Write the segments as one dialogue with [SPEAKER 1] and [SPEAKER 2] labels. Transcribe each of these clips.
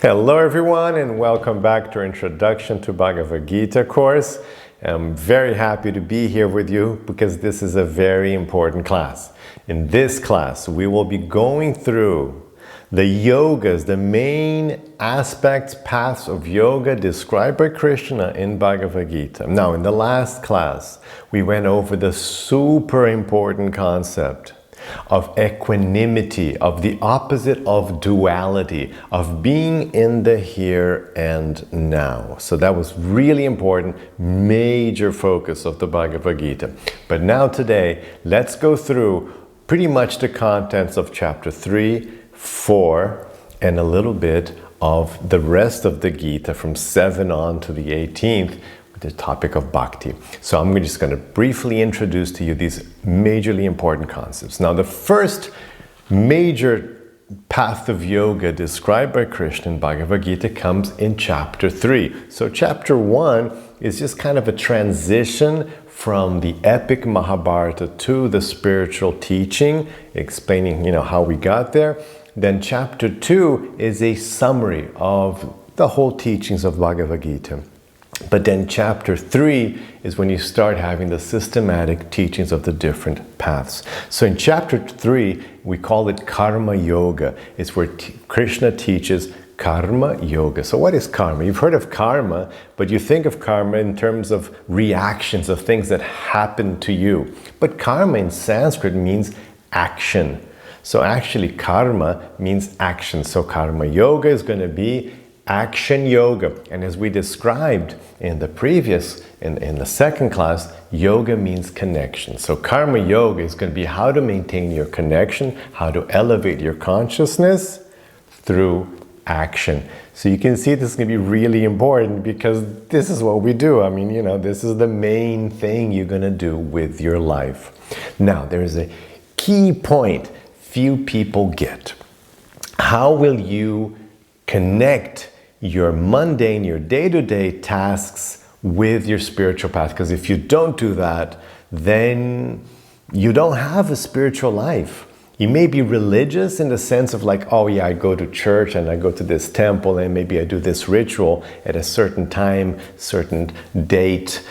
[SPEAKER 1] Hello everyone, and welcome back to our Introduction to Bhagavad-gita course. I'm very happy to be here with you because this is a very important class. In this class, we will be going through the yogas, the main aspects, paths of yoga described by Krishna in Bhagavad-gita. Now, in the last class, we went over the super important concept of equanimity, of the opposite of duality, of being in the here and now. So that was really important, major focus of the Bhagavad-gita. But now today, let's go through pretty much the contents of chapter 3, 4, and a little bit of the rest of the Gita from 7 on to the 18th, the topic of bhakti. So I'm just going to briefly introduce to you these majorly important concepts. Now, the first major path of yoga described by Krishna in Bhagavad Gita comes in chapter 3. So chapter 1 is just kind of a transition from the epic Mahabharata to the spiritual teaching, explaining, how we got there. Then chapter 2 is a summary of the whole teachings of Bhagavad Gita. But then chapter 3 is when you start having the systematic teachings of the different paths. So in chapter 3, we call it Karma Yoga. It's where Krishna teaches Karma Yoga. So what is karma? You've heard of karma, but you think of karma in terms of reactions, of things that happen to you. But karma in Sanskrit means action. So actually karma means action. So Karma Yoga is going to be action yoga. And as we described in the previous, in the second class, yoga means connection. So karma yoga is going to be how to maintain your connection, how to elevate your consciousness through action. So you can see this is going to be really important because this is what we do. This is the main thing you're going to do with your life. Now, there is a key point few people get. How will you connect your mundane, your day-to-day tasks with your spiritual path? Because if you don't do that, then you don't have a spiritual life. You may be religious in the sense of like, oh yeah, I go to church and I go to this temple and maybe I do this ritual at a certain time, certain date,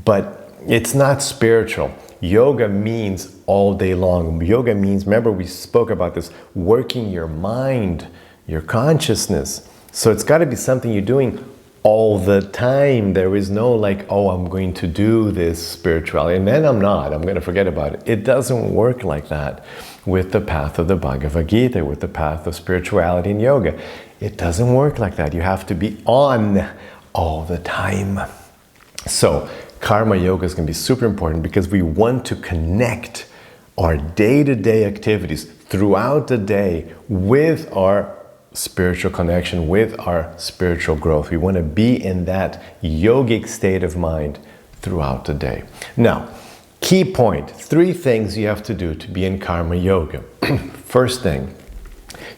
[SPEAKER 1] but it's not spiritual. Yoga means all day long. Yoga means, remember we spoke about this, working your mind, your consciousness. So it's got to be something you're doing all the time. There is no like, oh, I'm going to do this spirituality and then I'm going to forget about it. It doesn't work like that with the path of the Bhagavad Gita, with the path of spirituality and yoga. It doesn't work like that. You have to be on all the time. So Karma Yoga is going to be super important because we want to connect our day-to-day activities throughout the day with our spiritual connection, with our spiritual growth. We want to be in that yogic state of mind throughout the day. Now, key point, 3 things you have to do to be in Karma Yoga. First thing,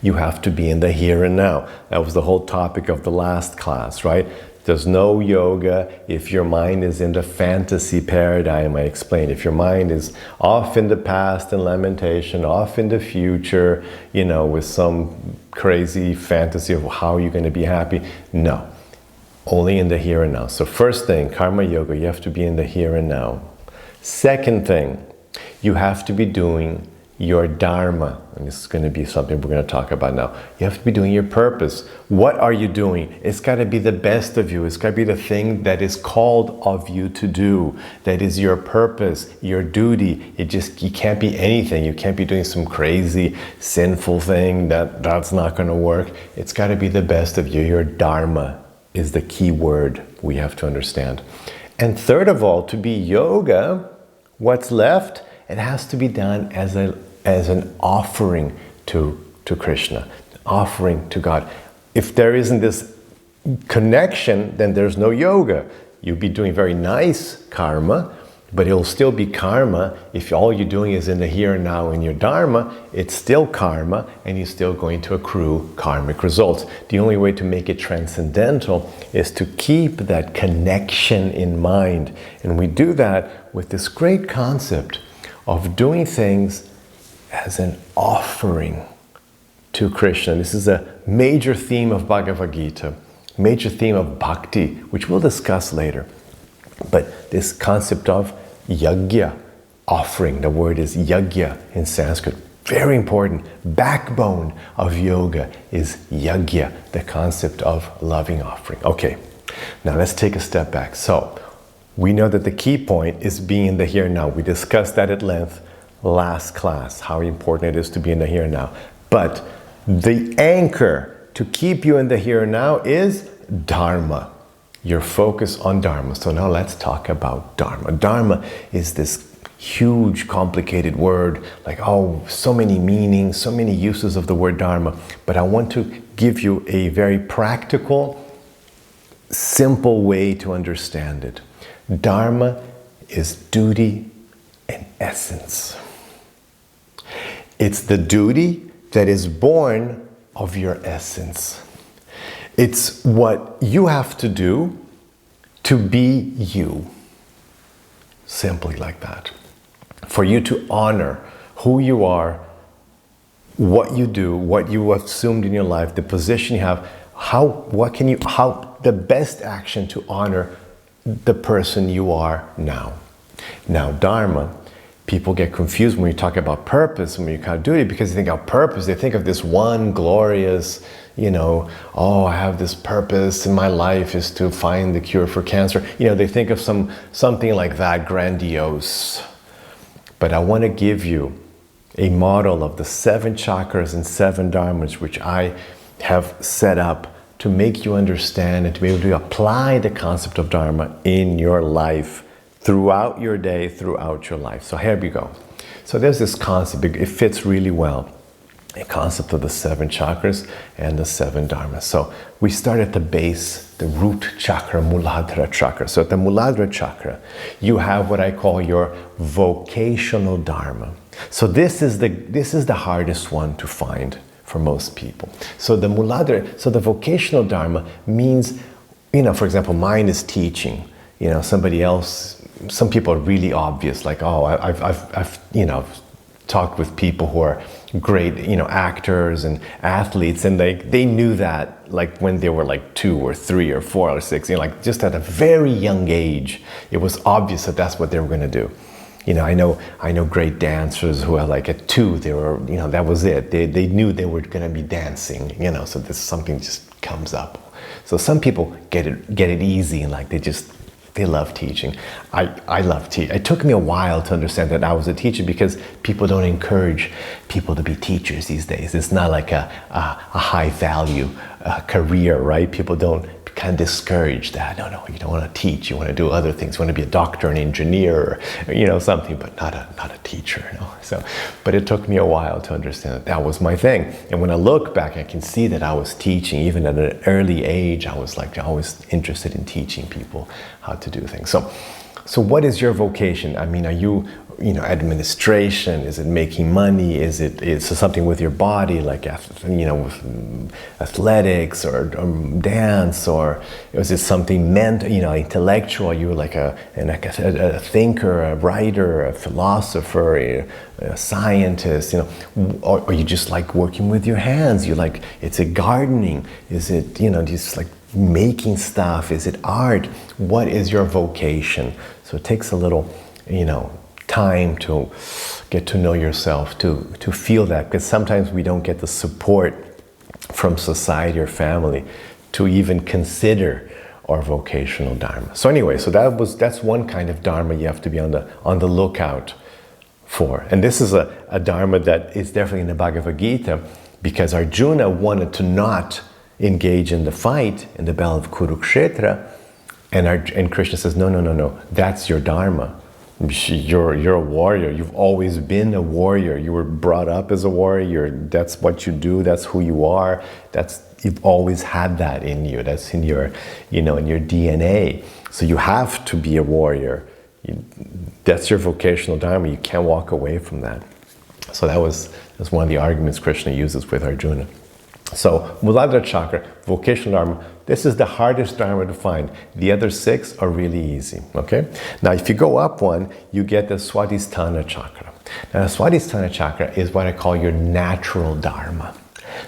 [SPEAKER 1] you have to be in the here and now. That was the whole topic of the last class, right? There's no yoga if your mind is in the fantasy paradigm, I explained. If your mind is off in the past and lamentation, off in the future, with some crazy fantasy of how you're going to be happy. No, only in the here and now. So first thing, Karma Yoga, you have to be in the here and now. Second thing, you have to be doing your Dharma. And this is going to be something we're going to talk about now. You have to be doing your purpose. What are you doing? It's got to be the best of you. It's got to be the thing that is called of you to do. That is your purpose, your duty. You can't be anything. You can't be doing some crazy, sinful thing that's not going to work. It's got to be the best of you. Your Dharma is the key word we have to understand. And third of all, to be yoga, what's left? It has to be done as an offering to Krishna, offering to God. If there isn't this connection, then there's no yoga. You'll be doing very nice karma, but it'll still be karma. If all you're doing is in the here and now in your Dharma, it's still karma and you're still going to accrue karmic results. The only way to make it transcendental is to keep that connection in mind. And we do that with this great concept of doing things as an offering to Krishna. This is a major theme of Bhagavad Gita, major theme of bhakti, which we'll discuss later. But this concept of yajna, offering, the word is yajna in Sanskrit, very important. Backbone of yoga is yajna, the concept of loving offering. Okay, now let's take a step back. So, we know that the key point is being in the here and now. We discussed that at length last class, how important it is to be in the here and now. But the anchor to keep you in the here and now is Dharma. Your focus on Dharma. So now let's talk about Dharma. Dharma is this huge, complicated word, like, oh, so many meanings, so many uses of the word Dharma. But I want to give you a very practical, simple way to understand it. Dharma is duty and essence. It's the duty that is born of your essence. It's what you have to do to be you. Simply like that. For you to honor who you are, what you do, what you assumed in your life, the position you have, how the best action to honor the person you are now. Now, Dharma, people get confused when you talk about purpose, when you can't do it, because they think of purpose, they think of this one glorious, oh, I have this purpose in my life is to find the cure for cancer. They think of something like that, grandiose. But I want to give you a model of the 7 chakras and 7 dharmas, which I have set up to make you understand and to be able to apply the concept of Dharma in your life, throughout your day, throughout your life. So here we go. So there's this concept, it fits really well, a concept of the 7 chakras and the 7 dharmas. So we start at the base, the root chakra, Muladhara chakra. So at the Muladhara chakra, you have what I call your vocational dharma. So this is the hardest one to find for most people. So the Muladhara, so the vocational dharma means, for example, mine is teaching. Somebody else, some people are really obvious, like, oh, I've talked with people who are great, actors and athletes, and they knew that, like, when they were like 2 or 3 or 4 or 6, like, just at a very young age, it was obvious that that's what they were going to do. I know great dancers who are like at 2, they were, that was it. They knew they were going to be dancing, so this something just comes up. So some people get it easy, and like they love teaching. I love teaching. It took me a while to understand that I was a teacher, because people don't encourage people to be teachers these days. It's not like a high value career, right? People don't kind of discourage that. No, you don't want to teach. You want to do other things. You want to be a doctor, an engineer, or, something, but not a teacher. So, but it took me a while to understand that was my thing. And when I look back, I can see that I was teaching. Even at an early age, I was always interested in teaching people how to do things. So what is your vocation? I mean, are you, administration? Is it making money? Is it something with your body, like, with athletics or dance? Or is it something intellectual? Are you like a thinker, a writer, a philosopher, a scientist? Or are you just like working with your hands? It's a gardening? Is it, just like making stuff? Is it art? What is your vocation? So it takes a little, time to get to know yourself, to feel that, because sometimes we don't get the support from society or family to even consider our vocational dharma. So anyway, that's one kind of dharma you have to be on the lookout for. And this is a dharma that is definitely in the Bhagavad Gita, because Arjuna wanted to not engage in the fight in the battle of Kurukshetra, and Krishna says, no, that's your dharma. You're a warrior. You've always been a warrior. You were brought up as a warrior. That's what you do. That's who you are. You've always had that in you. That's in your, in your DNA. So you have to be a warrior. That's your vocational dharma. You can't walk away from that. So that's one of the arguments Krishna uses with Arjuna. So Muladhara chakra, vocational dharma, this is the hardest dharma to find. The other 6 are really easy, okay? Now, if you go up one, you get the Swadhisthana chakra. Now, the Swadhisthana chakra is what I call your natural dharma.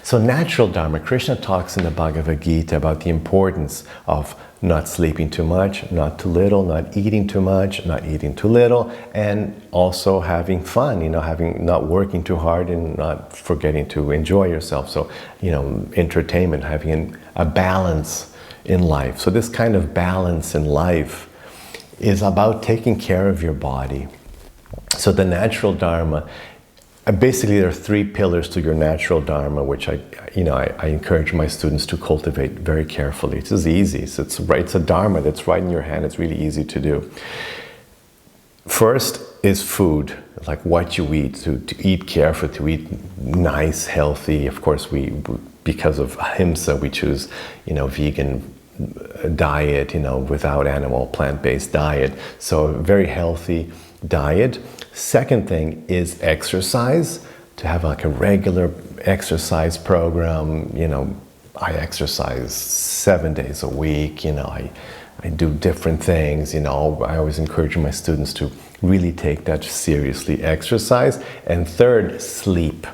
[SPEAKER 1] So natural Dharma, Krishna talks in the Bhagavad-gita about the importance of not sleeping too much, not too little, not eating too much, not eating too little, and also having fun, not working too hard and not forgetting to enjoy yourself. So, entertainment, having a balance in life. So this kind of balance in life is about taking care of your body. So the natural Dharma, basically there are 3 pillars to your natural Dharma, which I encourage my students to cultivate very carefully. It's just easy. It's a Dharma that's right in your hand. It's really easy to do. First is food, like what you eat, to eat carefully, to eat nice, healthy. Of course, because of ahimsa, we choose, vegan diet, without animal, plant-based diet. So very healthy diet. Second thing is exercise, to have like a regular exercise program. I exercise 7 days a week. I do different things. I always encourage my students to really take that seriously, exercise. And third, sleep.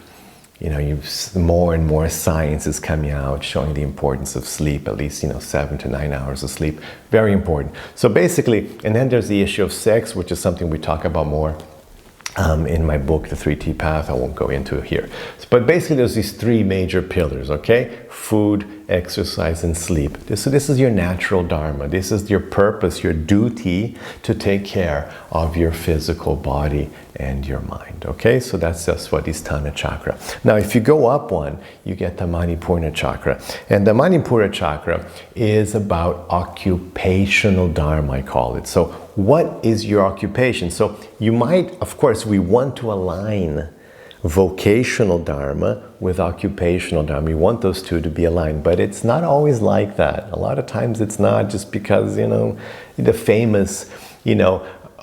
[SPEAKER 1] More and more science is coming out showing the importance of sleep, at least, 7 to 9 hours of sleep. Very important. So basically, and then there's the issue of sex, which is something we talk about more in my book, The 3T Path. I won't go into it here. But basically, there's these 3 major pillars, okay? Food, exercise, and sleep. So this is your natural Dharma. This is your purpose, your duty to take care of your physical body and your mind, okay? So that's Swadhisthana chakra. Now, if you go up one, you get the Manipurna chakra. And the Manipura chakra is about occupational Dharma, I call it. So what is your occupation? So you might, of course, we want to align vocational Dharma with occupational Dharma. We want those two to be aligned, but it's not always like that. A lot of times it's not, just because, the famous,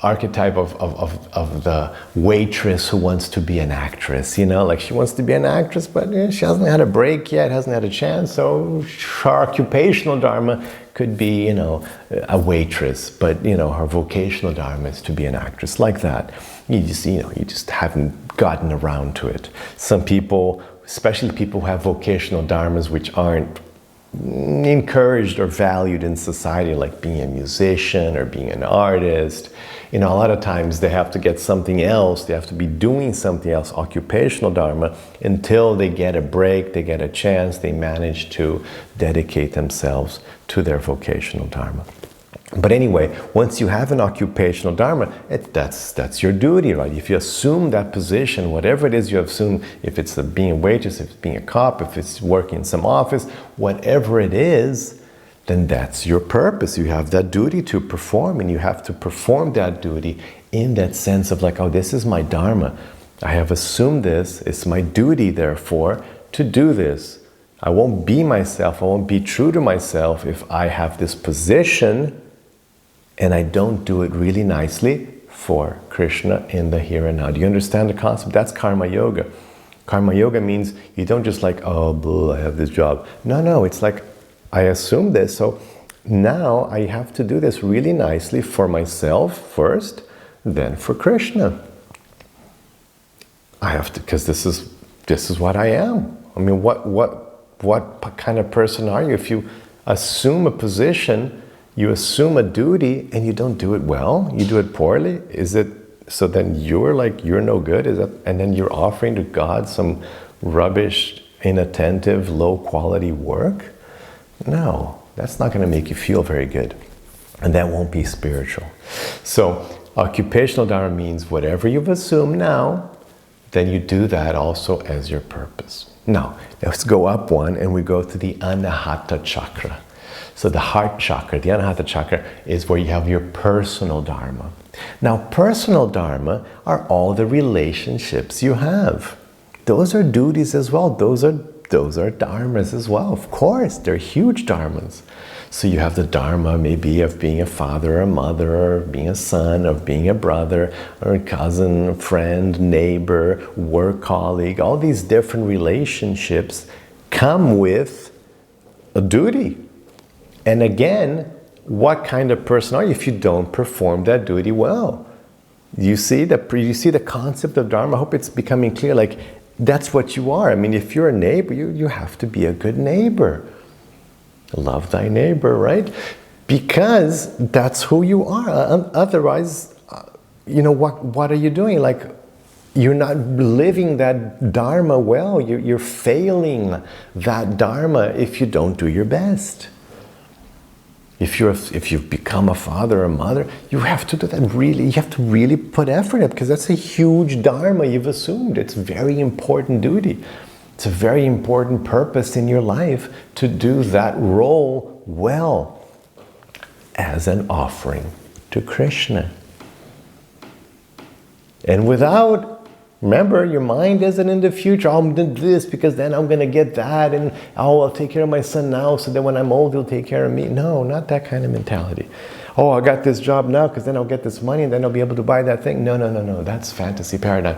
[SPEAKER 1] archetype of the waitress who wants to be an actress, like she wants to be an actress, but she hasn't had a break yet, hasn't had a chance, so her occupational Dharma could be, a waitress, but, her vocational Dharma is to be an actress, like that. You just haven't gotten around to it. Some people, especially people who have vocational Dharmas which aren't encouraged or valued in society, like being a musician or being an artist, a lot of times they have to get something else, they have to be doing something else, occupational Dharma, until they get a break, they get a chance, they manage to dedicate themselves to their vocational Dharma. But anyway, once you have an occupational Dharma, that's your duty, right? If you assume that position, whatever it is you assume, if it's being a waitress, if it's being a cop, if it's working in some office, whatever it is, then that's your purpose. You have that duty to perform, and you have to perform that duty in that sense of like, oh, this is my Dharma. I have assumed this. It's my duty, therefore, to do this. I won't be myself. I won't be true to myself if I have this position and I don't do it really nicely for Krishna in the here and now. Do you understand the concept? That's karma yoga. Karma yoga means you don't just like, oh, boo, I have this job. No, it's like, I assume this, so now I have to do this really nicely for myself first, then for Krishna. I have to, because this is what I am. I mean, what kind of person are you? If you assume a position, you assume a duty, and you don't do it well, you do it poorly, so then you're no good? And then you're offering to God some rubbish, inattentive, low quality work? No, that's not going to make you feel very good. And that won't be spiritual. So occupational Dharma means whatever you've assumed now, then you do that also as your purpose. Now, let's go up one and we go to the Anahata chakra. So the heart chakra, the Anahata chakra, is where you have your personal Dharma. Now, personal Dharma are all the relationships you have. Those are duties as well. Those are dharmas as well. Of course, they're huge dharmas. So you have the dharma maybe of being a father or a mother, or being a son, of being a brother or a cousin, friend, neighbor, work colleague. All these different relationships come with a duty. And again, what kind of person are you if you don't perform that duty well? You see the concept of dharma? I hope it's becoming clear. Like, that's what you are. I mean, if you're a neighbor, you have to be a good neighbor. Love thy neighbor, right? Because that's who you are. Otherwise, what are you doing? Like, you're not living that Dharma well. You're failing that Dharma if you don't do your best. If you've become a father or a mother, you have to do that really. You have to really put effort in, because that's a huge Dharma you've assumed. It's a very important duty. It's a very important purpose in your life to do that role well as an offering to Krishna. And remember, your mind isn't in the future. I'm going to do this because then I'm going to get that, and I'll take care of my son now so that when I'm old he'll take care of me. No, not that kind of mentality. Oh, I got this job now because then I'll get this money and then I'll be able to buy that thing. No. That's fantasy paradigm.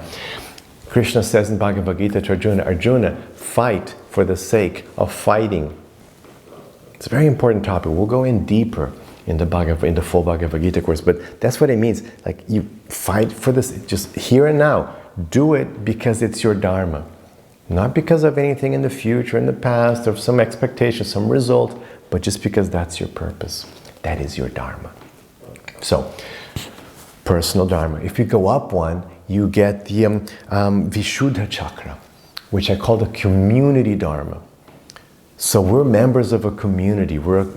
[SPEAKER 1] Krishna says in Bhagavad-gita to Arjuna, fight for the sake of fighting. It's a very important topic. We'll go in deeper in the full Bhagavad-gita course, but that's what it means. Like, you fight for this, just here and now. Do it because it's your Dharma. Not because of anything in the future, in the past, or some expectation, some result, but just because that's your purpose. That is your Dharma. So, personal Dharma. If you go up one, you get the Vishuddha Chakra, which I call the community Dharma. So we're members of a community. Humans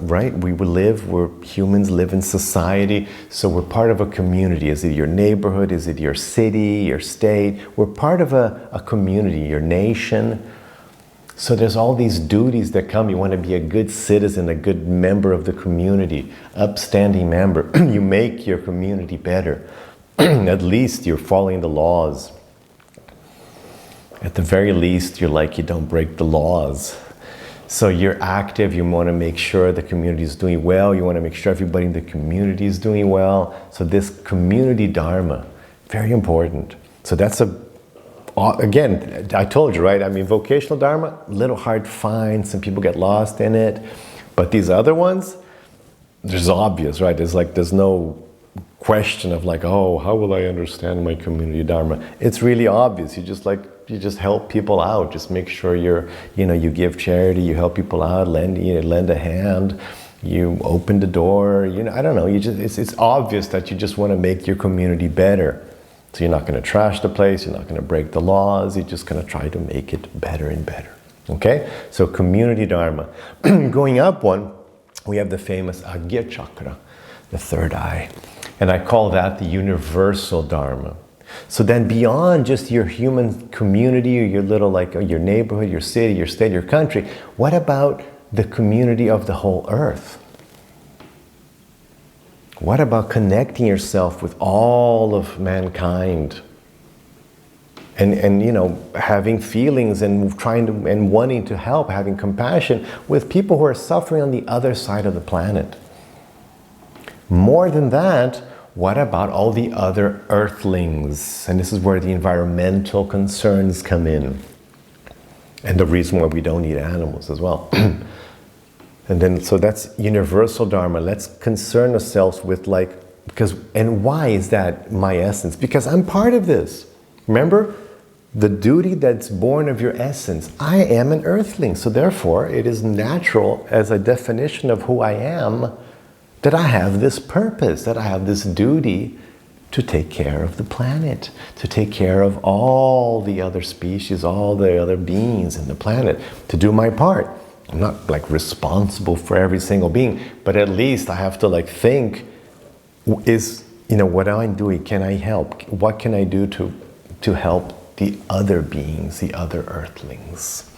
[SPEAKER 1] live in society, so we're part of a community. Is it your neighborhood? Is it your city, your state? We're part of a community, your nation. So there's all these duties that come. You want to be a good citizen, a good member of the community, upstanding member. You make your community better. At least you're following the laws. At the very least, you don't break the laws. So you're active, you want to make sure the community is doing well, you want to make sure everybody in the community is doing well. So this community Dharma, very important. So that's again, I told you, right? I mean, vocational Dharma, a little hard to find, some people get lost in it. But these other ones, there's obvious, right? There's no question of how will I understand my community Dharma? It's really obvious. You just help people out. Just make sure you give charity, you help people out, lend a hand, you open the door, I don't know. It's obvious that you just want to make your community better. So you're not going to trash the place, you're not going to break the laws, you're just going to try to make it better and better. Okay? So community Dharma. Going up one, we have the famous Agya Chakra, the third eye. And I call that the universal Dharma. So then beyond just your human community or your little your neighborhood, your city, your state, your country, what about the community of the whole earth? What about connecting yourself with all of mankind? And having feelings and and wanting to help, having compassion with people who are suffering on the other side of the planet. More than that, what about all the other earthlings? And this is where the environmental concerns come in. And the reason why we don't eat animals as well. So that's universal Dharma. Let's concern ourselves with and why is that my essence? Because I'm part of this. Remember, the duty that's born of your essence. I am an earthling, so therefore it is natural as a definition of who I am that I have this purpose, that I have this duty to take care of the planet, to take care of all the other species, all the other beings in the planet, to do my part. I'm not responsible for every single being, but at least I have to think, what am I doing? Can I help? What can I do to help the other beings, the other earthlings?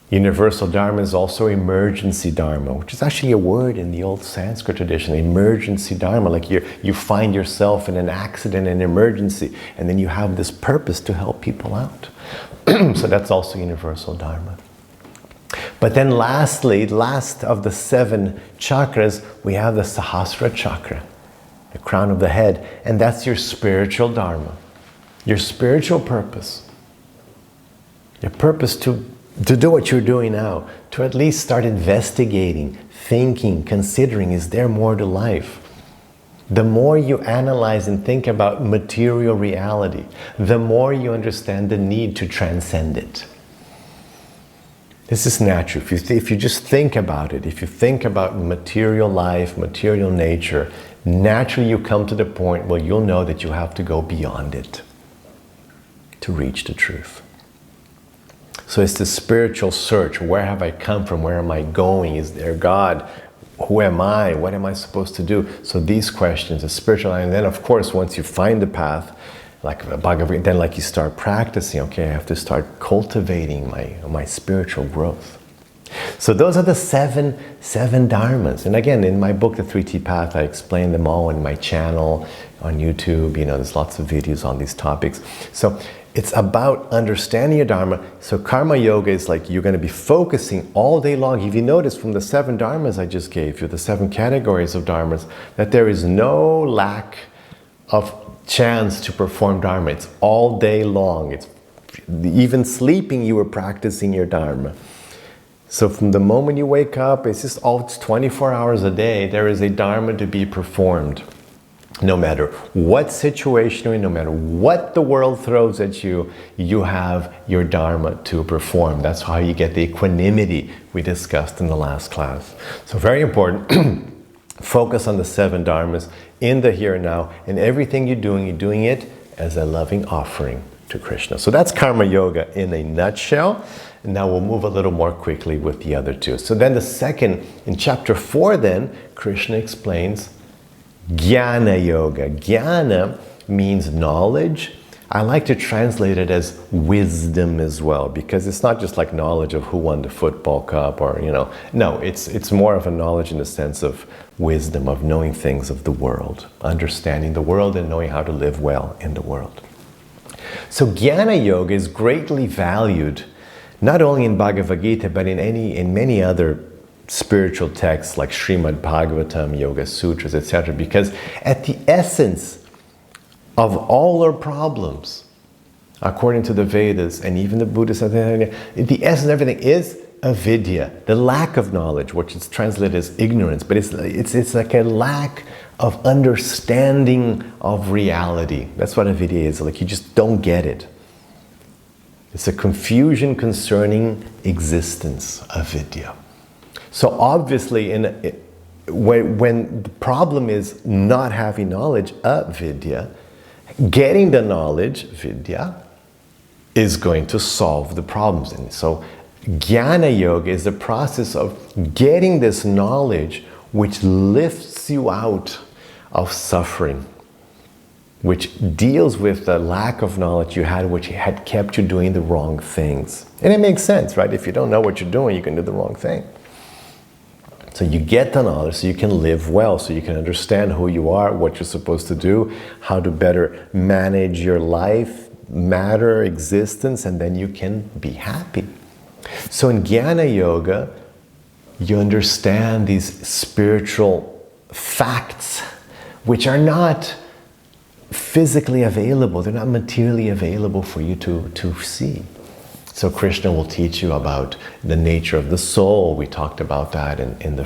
[SPEAKER 1] Universal Dharma is also emergency Dharma, which is actually a word in the old Sanskrit tradition, emergency Dharma, you find yourself in an accident, an emergency, and then you have this purpose to help people out. So that's also universal Dharma. But then lastly, last of the 7 chakras, we have the Sahasrara Chakra, the crown of the head, and that's your spiritual Dharma, your spiritual purpose, your purpose to do what you're doing now, to at least start investigating, thinking, considering, is there more to life? The more you analyze and think about material reality, the more you understand the need to transcend it. This is natural. If you just think about it, if you think about material life, material nature, naturally you come to the point where you'll know that you have to go beyond it to reach the truth. So it's the spiritual search. Where have I come from? Where am I going? Is there God? Who am I? What am I supposed to do? So these questions, the spiritual, and then of course once you find the path, like Bhagavad, then like you start practicing, okay, I have to start cultivating my spiritual growth. So those are the seven dharmas. And again, in my book, The 3T Path, I explain them all on my channel, on YouTube. There's lots of videos on these topics. So it's about understanding your dharma. So karma yoga is like you're going to be focusing all day long. If you notice from the 7 dharmas I just gave you, the 7 categories of dharmas, that there is no lack of chance to perform dharma. It's all day long. It's even sleeping, you were practicing your dharma. So from the moment you wake up, it's 24 hours a day, there is a dharma to be performed. No matter what situation you're in, no matter what the world throws at you, you have your dharma to perform. That's how you get the equanimity we discussed in the last class. So very important. Focus on the 7 dharmas in the here and now, and everything you're doing it as a loving offering to Krishna. So that's karma yoga in a nutshell. And now we'll move a little more quickly with the other 2. So then the second, in chapter 4 then, Krishna explains Jnana-yoga. Jnana means knowledge. I like to translate it as wisdom as well, because it's not just like knowledge of who won the football cup or, no, it's more of a knowledge in the sense of wisdom, of knowing things of the world, understanding the world and knowing how to live well in the world. So Jnana-yoga is greatly valued, not only in Bhagavad-gita, but in many other spiritual texts like Srimad Bhagavatam, Yoga Sutras, etc. Because at the essence of all our problems, according to the Vedas and even the Buddhists, the essence of everything is avidya, the lack of knowledge, which is translated as ignorance, but it's like a lack of understanding of reality. That's what avidya is, like you just don't get it. It's a confusion concerning existence, avidya. So obviously, when the problem is not having knowledge, avidya, getting the knowledge, vidya, is going to solve the problems. And so Jnana Yoga is the process of getting this knowledge which lifts you out of suffering, which deals with the lack of knowledge you had, which had kept you doing the wrong things. And it makes sense, right? If you don't know what you're doing, you can do the wrong thing. So you get the knowledge so you can live well, so you can understand who you are, what you're supposed to do, how to better manage your life, matter, existence, and then you can be happy. So in Jnana Yoga, you understand these spiritual facts which are not physically available, they're not materially available for you to see. So Krishna will teach you about the nature of the soul. We talked about that in the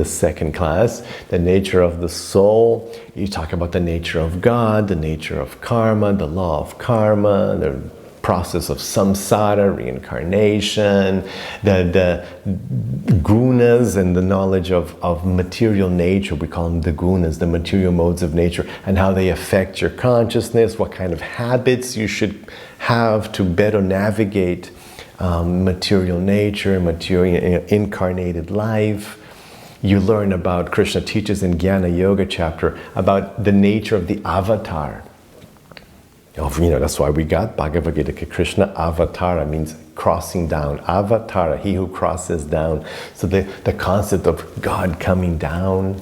[SPEAKER 1] second class. The nature of the soul. You talk about the nature of God, the nature of karma, the law of karma, the process of samsara, reincarnation, the gunas and the knowledge of material nature. We call them the gunas, the material modes of nature, and how they affect your consciousness, what kind of habits you should have to better navigate material nature, material incarnated life. You learn about, Krishna teaches in Jnana Yoga chapter, about the nature of the avatar. That's why we got Bhagavad Gita. Krishna avatara means crossing down. Avatara, he who crosses down. So the concept of God coming down,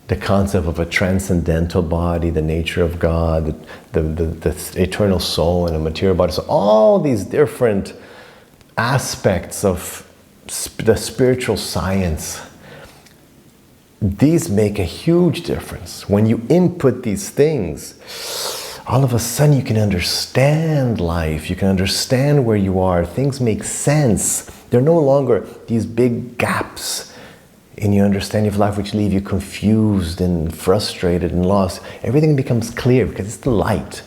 [SPEAKER 1] the concept of a transcendental body, the nature of God, the eternal soul and a material body. So all these different aspects of the spiritual science, these make a huge difference. When you input these things, all of a sudden you can understand life, you can understand where you are, things make sense. They're no longer these big gaps in your understanding of life which leave you confused and frustrated and lost, everything becomes clear because it's the light.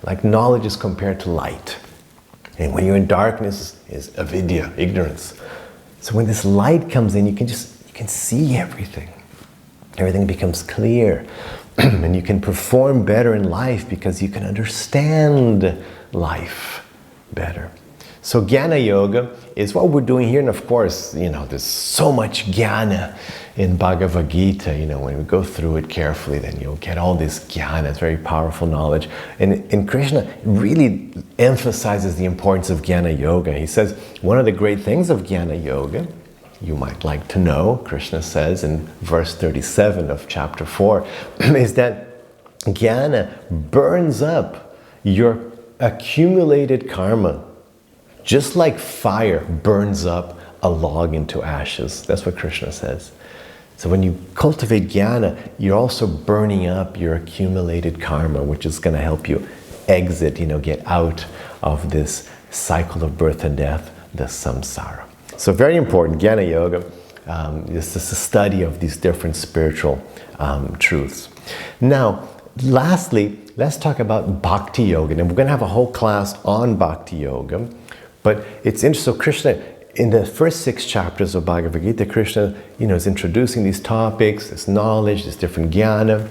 [SPEAKER 1] Like knowledge is compared to light. And when you're in darkness is avidya, ignorance. So when this light comes in, you can see everything. Everything becomes clear. And you can perform better in life because you can understand life better. So Jnana-yoga is what we're doing here. And of course, there's so much jnana in Bhagavad-gita. When we go through it carefully, then you'll get all this jnana. It's very powerful knowledge. And Krishna really emphasizes the importance of Jnana-yoga. He says, one of the great things of Jnana-yoga, you might like to know, Krishna says in verse 37 of chapter 4, is that jnana burns up your accumulated karma, just like fire burns up a log into ashes. That's what Krishna says. So when you cultivate jnana, you're also burning up your accumulated karma, which is going to help you exit, get out of this cycle of birth and death, the samsara. So very important, Jnana-yoga, this is a study of these different spiritual truths. Now, lastly, let's talk about Bhakti-yoga. And we're going to have a whole class on Bhakti-yoga. But it's interesting, so Krishna, in the first 6 chapters of Bhagavad-gita, Krishna, is introducing these topics, this knowledge, this different jnana.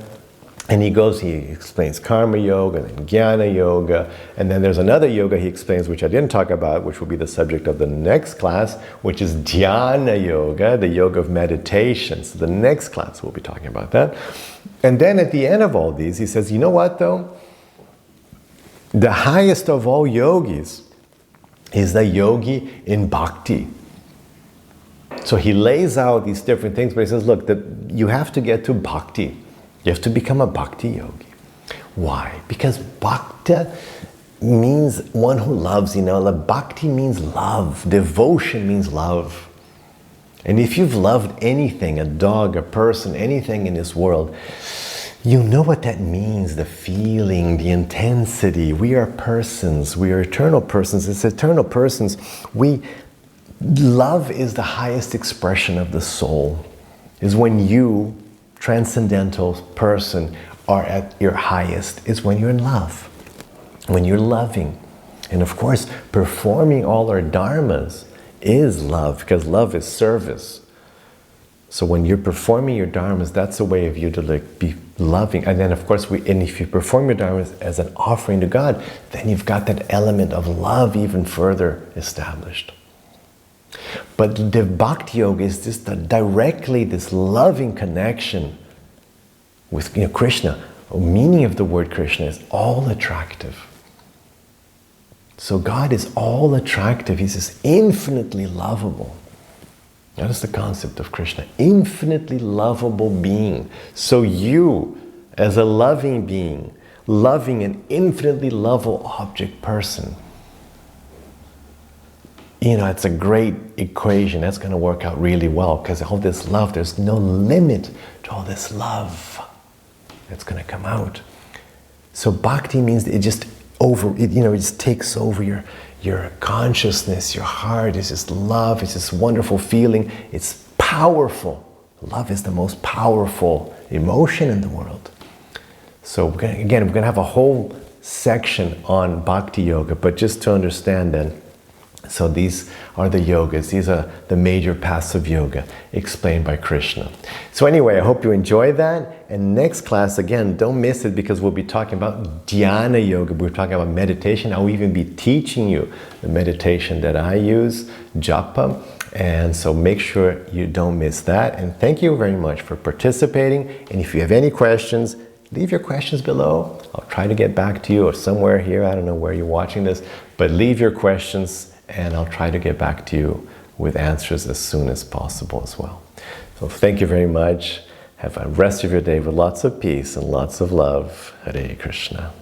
[SPEAKER 1] And he explains karma yoga, and then jnana yoga, and then there's another yoga he explains, which I didn't talk about, which will be the subject of the next class, which is dhyana yoga, the yoga of meditation. So the next class we'll be talking about that. And then at the end of all these, he says, you know what though? The highest of all yogis is the yogi in bhakti. So he lays out these different things, but he says, look, you have to get to bhakti. You have to become a bhakti yogi. Why? Because bhakta means one who loves, bhakti means love. Devotion means love. And if you've loved anything, a dog, a person, anything in this world, you know what that means, the feeling, the intensity. We are persons. We are eternal persons. As eternal persons, love is the highest expression of the soul. Is when you, transcendental person, are at your highest, is when you're in love, when you're loving. And of course, performing all our dharmas is love, because love is service. So when you're performing your dharmas, that's a way of you to be loving. And then of course, if you perform your dharmas as an offering to God, then you've got that element of love even further established. But the Bhakti Yoga is just directly this loving connection with Krishna. The meaning of the word Krishna is all attractive. So God is all attractive. He's just infinitely lovable. That is the concept of Krishna. Infinitely lovable being. So you, as a loving being, loving an infinitely lovable object person, it's a great equation. That's going to work out really well, because all this love, there's no limit to all this love that's going to come out. So bhakti means it just takes over your consciousness, your heart. It's just love. It's this wonderful feeling. It's powerful. Love is the most powerful emotion in the world. So we're going to have a whole section on Bhakti Yoga, but just to understand then, so these are the yogas. These are the major paths of yoga explained by Krishna. So anyway, I hope you enjoy that. And next class, again, don't miss it, because we'll be talking about dhyana yoga. We're talking about meditation. I'll even be teaching you the meditation that I use, japa. And so make sure you don't miss that. And thank you very much for participating. And if you have any questions, leave your questions below. I'll try to get back to you, or somewhere here. I don't know where you're watching this, but leave your questions, and I'll try to get back to you with answers as soon as possible as well. So thank you very much. Have a rest of your day with lots of peace and lots of love. Hare Krishna.